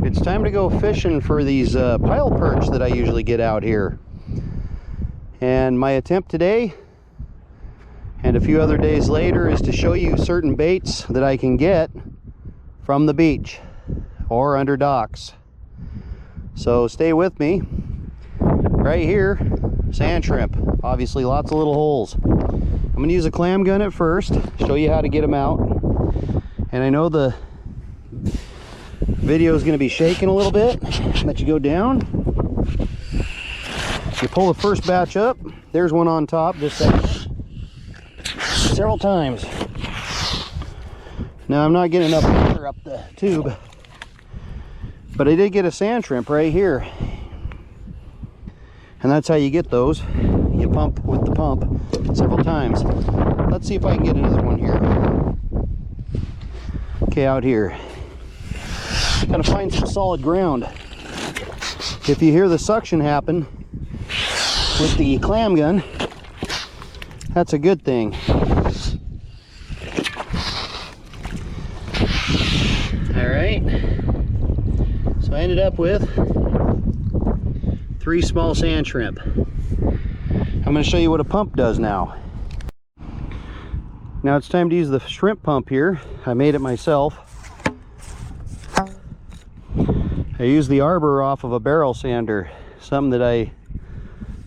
It's time to go fishing for these pile perch that I usually get out here. And my attempt today and a few other days later is to show you certain baits that I can get from the beach or under docks. So stay with me. Right here, sand shrimp. Obviously lots of little holes. I'm going to use a clam gun at first, show you how to get them out. And I know the video is going to be shaking a little bit. Let you go down. You pull the first batch up. There's one on top, just several times. Now I'm not getting enough water up the tube, but I did get a sand shrimp right here. And that's how you get those. You pump with the pump several times. Let's see if I can get another one here. Okay, out here. Gotta find some solid ground. If you hear the suction happen with the clam gun, that's a good thing. Alright. So I ended up with 3 small sand shrimp. I'm going to show you what a pump does now. Now it's time to use the shrimp pump here. I made it myself. I used the arbor off of a barrel sander, something that I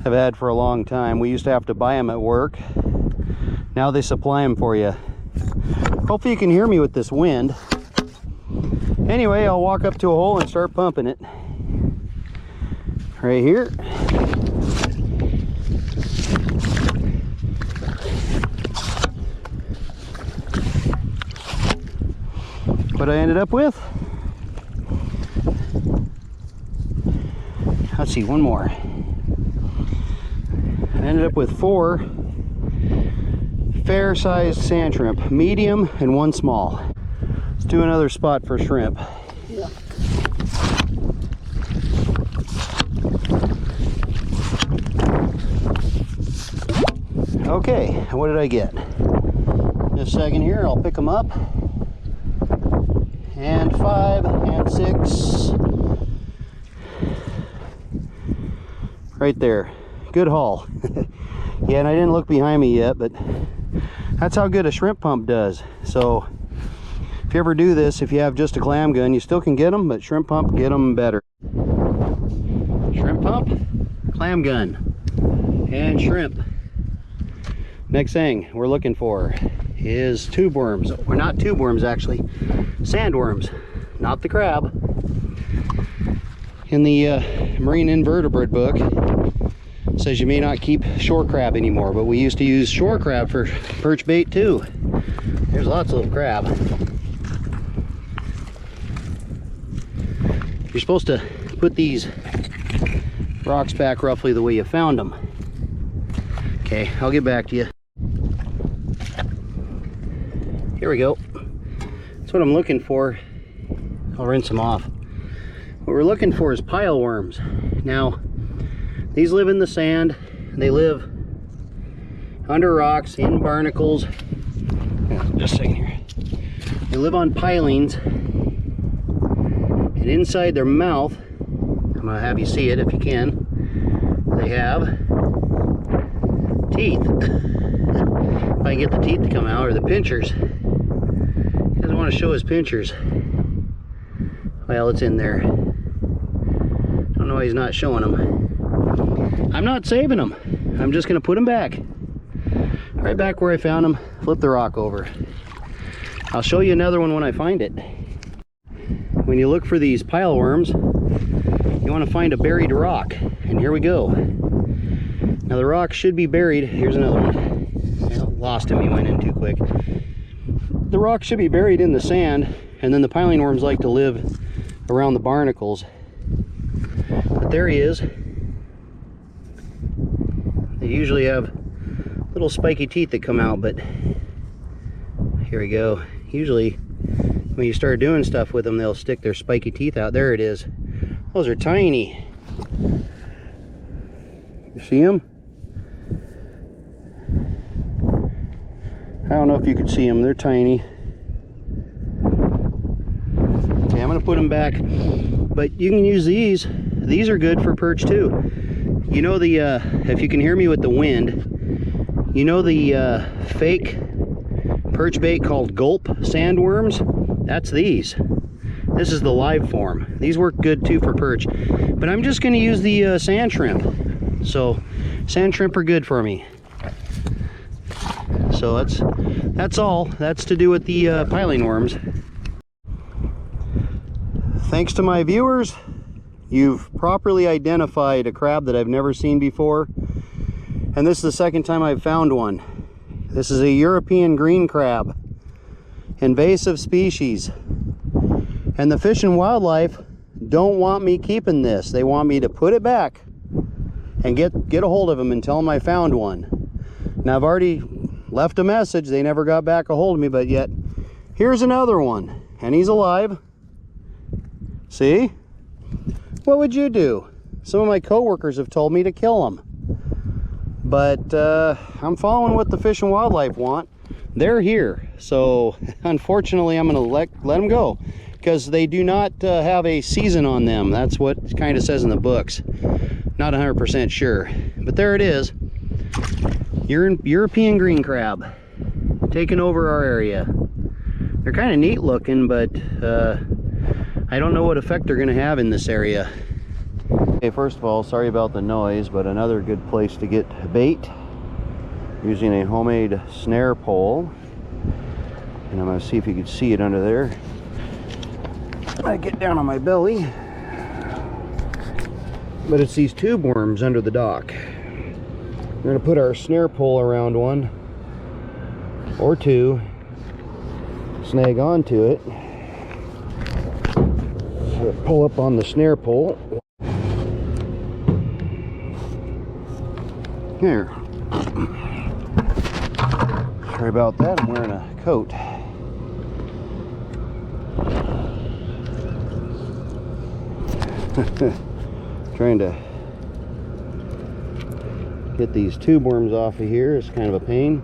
have had for a long time. We used to have to buy them at work. Now they supply them for you. Hopefully you can hear me with this wind. Anyway, I'll walk up to a hole and start pumping it. Right here. What I ended up with, let's see, one more. I ended up with 4 fair-sized sand shrimp, medium and 1 small. Let's do another spot for shrimp. Yeah. Okay, what did I get? In a second here, I'll pick them up. And 5 and 6. Right there. Good haul. Yeah, and I didn't look behind me yet, but that's how good a shrimp pump does. So if you ever do this, if you have just a clam gun, you still can get them, but shrimp pump, get them better. Shrimp pump, clam gun, and shrimp. Next thing we're looking for is tube worms, or not tube worms actually, sandworms, not the crab. In the marine invertebrate book, it says you may not keep shore crab anymore, but we used to use shore crab for perch bait too. There's lots of little crab. You're supposed to put these rocks back roughly the way you found them. Okay, I'll get back to you. Here we go. That's what I'm looking for. I'll rinse them off. What we're looking for is pile worms. Now, these live in the sand. They live under rocks, in barnacles. Just a second here. They live on pilings. And inside their mouth, I'm going to have you see it if you can, they have teeth. If I can get the teeth to come out, or the pinchers. He doesn't want to show his pinchers. Well, it's in there. Don't know why he's not showing them. I'm not saving them. I'm just going to put them back. Right back where I found them. Flip the rock over. I'll show you another one when I find it. When you look for these pile worms, you want to find a buried rock. And here we go. Now the rock should be buried. Here's another one. I lost him, he went in too quick. The rock should be buried in the sand, and then the piling worms like to live around the barnacles. But there he is. They usually have little spiky teeth that come out, but here we go. Usually when you start doing stuff with them, they'll stick their spiky teeth out. There it is. Those are tiny. You see them? I don't know if you can see them. They're tiny. Okay, I'm going to put them back But you can use these. These are good for perch too. You know the, if you can hear me with the wind, you know the fake perch bait called gulp sandworms? That's these. This is the live form. These work good too for perch. But I'm just gonna use the sand shrimp. So sand shrimp are good for me. So that's all. That's to do with the piling worms. Thanks to my viewers, you've properly identified a crab that I've never seen before. And this is the second time I've found one. This is a European green crab, invasive species. And the Fish and Wildlife don't want me keeping this. They want me to put it back and get a hold of them and tell them I found one. Now I've already left a message. They never got back a hold of me, but yet here's another one, and he's alive. See? What would you do? Some of my coworkers have told me to kill him, but I'm following what the Fish and Wildlife want. They're here, so unfortunately I'm going to let them go, because they do not have a season on them. That's what kind of says in the books. Not 100% sure, but there it is. European green crab taking over our area. They're kind of neat looking, but I don't know what effect they're going to have in this area. Okay, first of all, sorry about the noise, but another good place to get bait using a homemade snare pole. And I'm going to see if you can see it under there. I get down on my belly, but it's these tube worms under the dock. We're going to put our snare pole around one or two, snag onto it, we'll pull up on the snare pole. Here. Sorry about that, I'm wearing a coat. Trying to get these tube worms off of here is kind of a pain.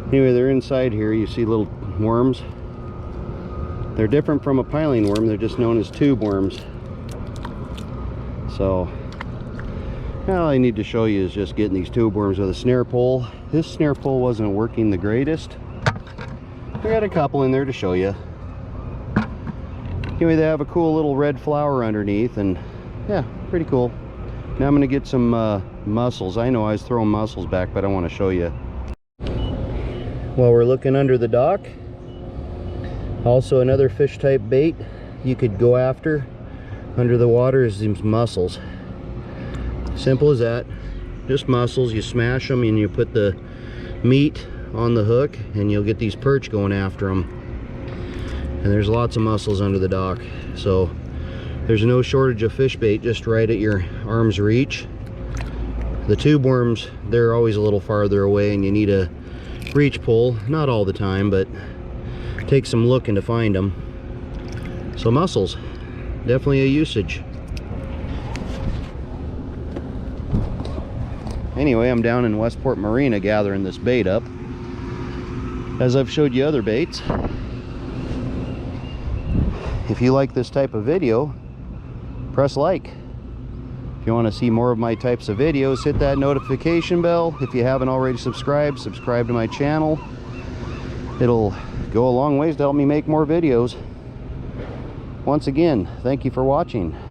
Anyway, they're inside here. You see little worms. They're different from a piling worm. They're just known as tube worms. So all I need to show you is just getting these tube worms with a snare pole. This snare pole wasn't working the greatest. I got a couple in there to show you. Anyway, they have a cool little red flower underneath, and yeah, pretty cool. Now I'm going to get some mussels. I know I was throwing mussels back, but I want to show you. While we're looking under the dock, also another fish type bait you could go after under the water is these mussels. Simple as that. Just mussels. You smash them and you put the meat on the hook, and you'll get these perch going after them. And there's lots of mussels under the dock, so there's no shortage of fish bait just right at your arm's reach. The tube worms, they're always a little farther away, and you need a reach pull. Not all the time, but take some looking to find them. So mussels, definitely a usage. Anyway, I'm down in Westport Marina gathering this bait up, as I've showed you other baits. If you like this type of video, press like. If you want to see more of my types of videos, hit that notification bell. If you haven't already subscribed, subscribe to my channel. It'll go a long ways to help me make more videos. Once again, thank you for watching.